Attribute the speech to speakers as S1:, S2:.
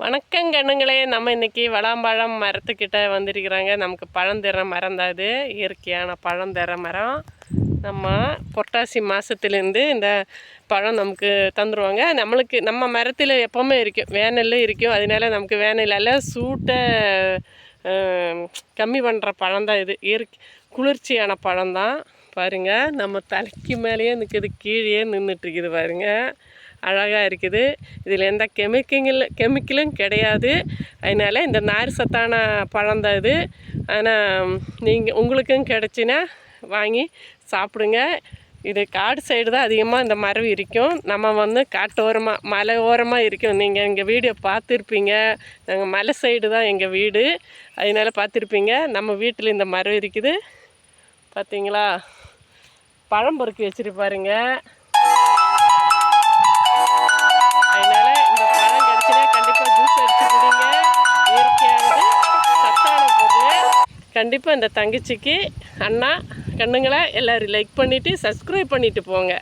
S1: வணக்கம் கண்ணுங்களே, நம்ம இன்றைக்கி வளாம்பழம் மரத்துக்கிட்ட வந்திருக்கிறாங்க. நமக்கு பழம் தர மரம் தான் இது, இயற்கையான பழம் தர மரம். நம்ம புரட்டாசி மாதத்துலேருந்து இந்த பழம் நமக்கு தந்துடுவாங்க. நம்மளுக்கு நம்ம மரத்தில் எப்போவுமே இருக்கும், வேனலில் இருக்கும். அதனால நமக்கு வேனலில் சூட்டை கம்மி பண்ணுற பழம் தான் இது. குளிர்ச்சியான பழம் தான். பாருங்கள், நம்ம தலைக்கு மேலேயே நிற்கிது, கீழே நின்றுட்டுருக்குது பாருங்கள். அழகாக இருக்குது. இதில் எந்த கெமிக்கலும் கிடையாது. அதனால் இந்த நார் சத்தான பழம் தான் இது. ஆனால் உங்களுக்கும் கிடச்சின்னா வாங்கி சாப்பிடுங்க. இது காடு சைடு தான் அதிகமாக இந்த மரம் இருக்கும். நம்ம காட்டோரமாக மலை ஓரமாக இருக்கும். நீங்கள் எங்கள் வீடியோ பார்த்துருப்பீங்க. நாங்கள் மலை சைடு தான் எங்கள் வீடு, அதனால் பார்த்துருப்பீங்க. நம்ம வீட்டில் இந்த மரம் இருக்குது பார்த்தீங்களா. பழம் பொறுக்கி வச்சுருப்பாருங்க. அதனால் இந்த பழம் கிடச்சினா கண்டிப்பாக ஜூஸ் அடிச்சு குடிங்க. இயற்கையானது, சத்தான பொருள். கண்டிப்பாக இந்த தங்கச்சிக்கு அண்ணா கண்ணுங்களை எல்லோரும் லைக் பண்ணிவிட்டு சப்ஸ்கிரைப் பண்ணிவிட்டு போங்க.